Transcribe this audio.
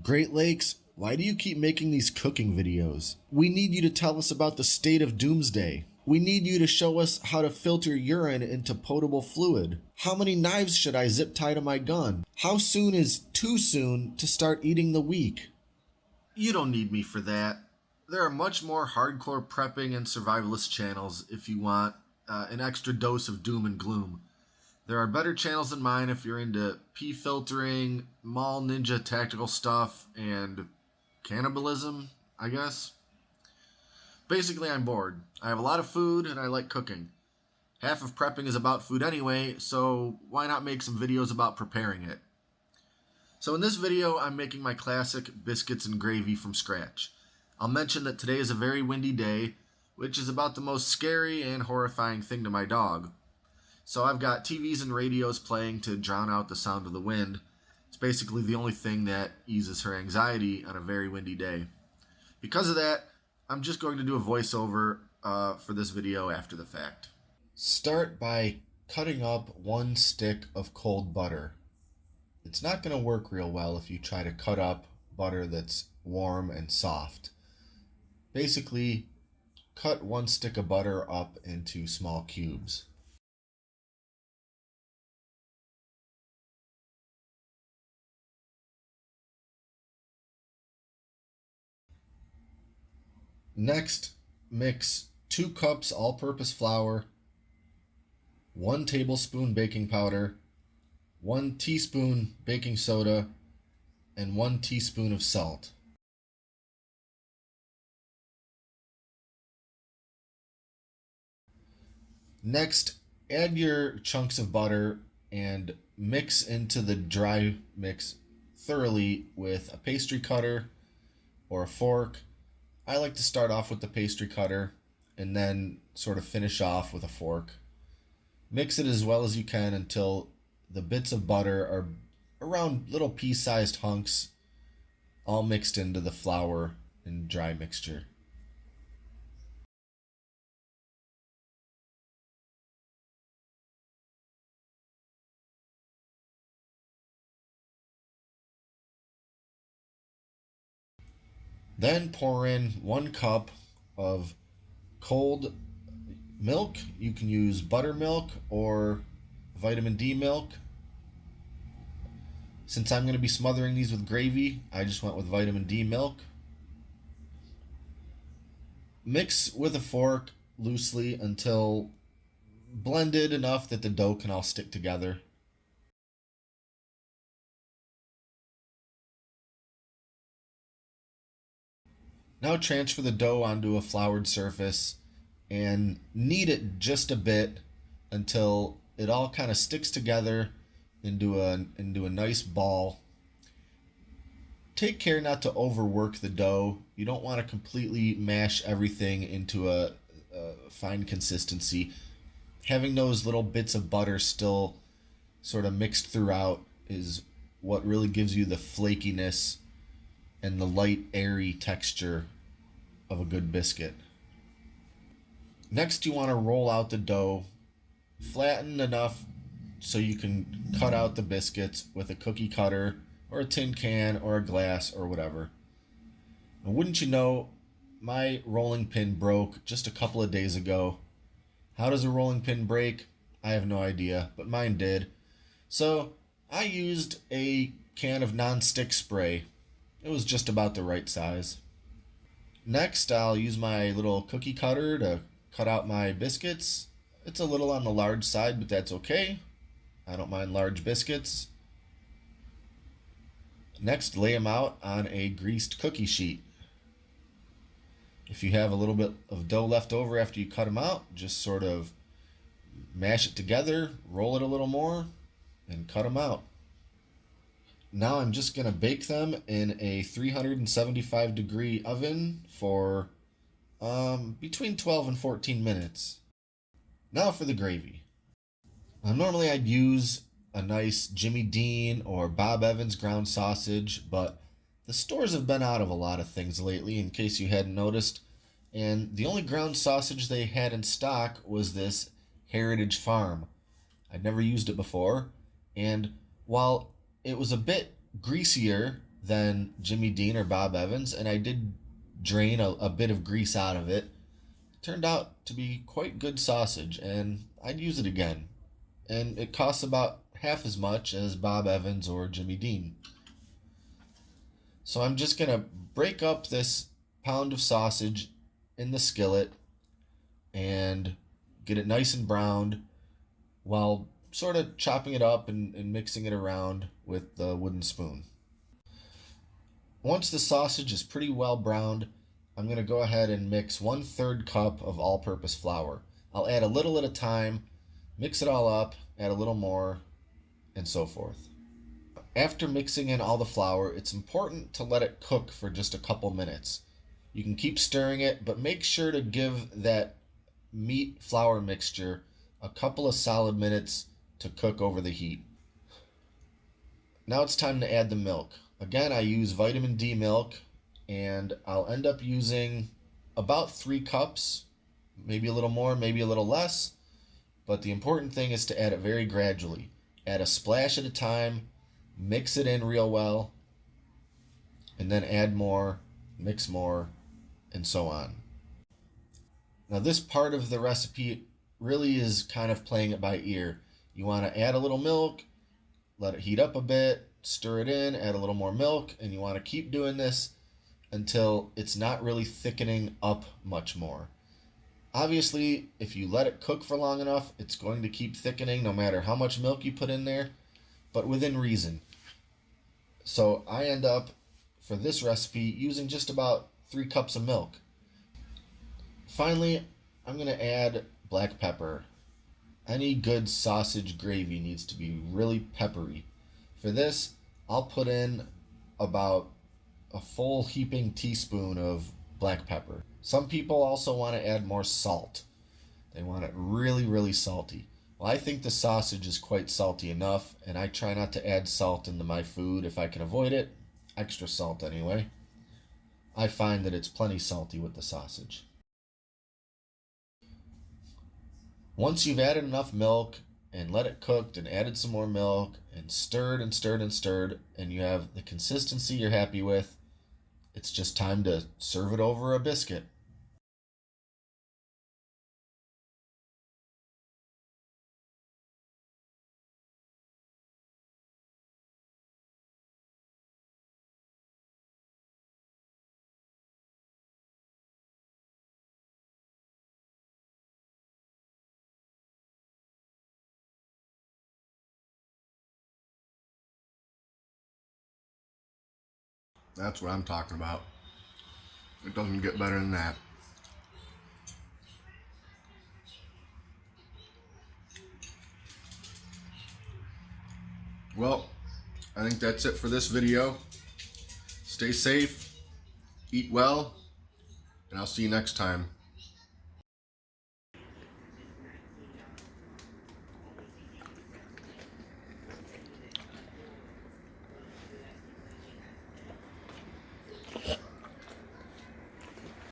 Great Lakes, why do you keep making these cooking videos? We need you to tell us about the state of doomsday. We need you to show us how to filter urine into potable fluid. How many knives should I zip tie to my gun? How soon is too soon to start eating the weak? You don't need me for that. There are much more hardcore prepping and survivalist channels if you want an extra dose of doom and gloom. There are better channels than mine if you're into pee filtering, mall ninja tactical stuff, and cannibalism, I guess. Basically, I'm bored. I have a lot of food and I like cooking. Half of prepping is about food anyway, so why not make some videos about preparing it? So in this video, I'm making my classic biscuits and gravy from scratch. I'll mention that today is a very windy day, which is about the most scary and horrifying thing to my dog. So I've got TVs and radios playing to drown out the sound of the wind. It's basically the only thing that eases her anxiety on a very windy day. Because of that, I'm just going to do a voiceover for this video after the fact. Start by cutting up 1 stick of cold butter. It's not going to work real well if you try to cut up butter that's warm and soft. Basically, cut 1 stick of butter up into small cubes. Next, mix 2 cups all-purpose flour, 1 tablespoon baking powder, 1 teaspoon baking soda, and 1 teaspoon of salt. Next, add your chunks of butter and mix into the dry mix thoroughly with a pastry cutter or a fork. I like to start off with the pastry cutter and then sort of finish off with a fork. Mix it as well as you can until the bits of butter are around little pea-sized hunks, all mixed into the flour and dry mixture. Then pour in 1 cup of cold milk. You can use buttermilk or vitamin D milk. Since I'm going to be smothering these with gravy, I just went with vitamin D milk. Mix with a fork loosely until blended enough that the dough can all stick together. Now transfer the dough onto a floured surface and knead it just a bit until it all kind of sticks together into a nice ball. Take care not to overwork the dough. You don't want to completely mash everything into a fine consistency. Having those little bits of butter still sort of mixed throughout is what really gives you the flakiness and the light, airy texture of a good biscuit. Next, you want to roll out the dough, flatten enough so you can cut out the biscuits with a cookie cutter or a tin can or a glass or whatever. And wouldn't you know, my rolling pin broke just a couple of days ago. How does a rolling pin break? I have no idea, but mine did. So I used a can of non-stick spray. It was just about the right size. Next, I'll use my little cookie cutter to cut out my biscuits. It's a little on the large side, but that's okay. I don't mind large biscuits. Next, lay them out on a greased cookie sheet. If you have a little bit of dough left over after you cut them out, just sort of mash it together, roll it a little more, and cut them out. Now I'm just going to bake them in a 375 degree oven for between 12 and 14 minutes. Now for the gravy. Normally I'd use a nice Jimmy Dean or Bob Evans ground sausage, but the stores have been out of a lot of things lately, in case you hadn't noticed, and the only ground sausage they had in stock was this Heritage Farm. I'd never used it before, and while it was a bit greasier than Jimmy Dean or Bob Evans, and I did drain a bit of grease out of it. It turned out to be quite good sausage, and I'd use it again. And it costs about half as much as Bob Evans or Jimmy Dean. So I'm just going to break up this pound of sausage in the skillet and get it nice and browned while sort of chopping it up and mixing it around with the wooden spoon. Once the sausage is pretty well browned, I'm going to go ahead and mix 1/3 cup of all-purpose flour. I'll add a little at a time, mix it all up, add a little more, and so forth. After mixing in all the flour, it's important to let it cook for just a couple minutes. You can keep stirring it, but make sure to give that meat flour mixture a couple of solid minutes to cook over the heat. Now it's time to add the milk. Again, I use vitamin D milk, and I'll end up using about 3 cups, maybe a little more, maybe a little less, but the important thing is to add it very gradually. Add a splash at a time, mix it in real well, and then add more, mix more, and so on. Now this part of the recipe really is kind of playing it by ear. You want to add a little milk, let it heat up a bit, stir it in, add a little more milk, and you want to keep doing this until it's not really thickening up much more. Obviously, if you let it cook for long enough, it's going to keep thickening no matter how much milk you put in there, but within reason. So I end up, for this recipe, using just about 3 cups of milk. Finally, I'm going to add black pepper. Any good sausage gravy needs to be really peppery. For this, I'll put in about a full heaping teaspoon of black pepper. Some people also want to add more salt. They want it really, really salty. Well, I think the sausage is quite salty enough, and I try not to add salt into my food if I can avoid it. Extra salt anyway. I find that it's plenty salty with the sausage. Once you've added enough milk and let it cook and added some more milk and stirred and stirred and stirred, and you have the consistency you're happy with, it's just time to serve it over a biscuit. That's what I'm talking about. It doesn't get better than that. Well, I think that's it for this video. Stay safe, eat well, and I'll see you next time.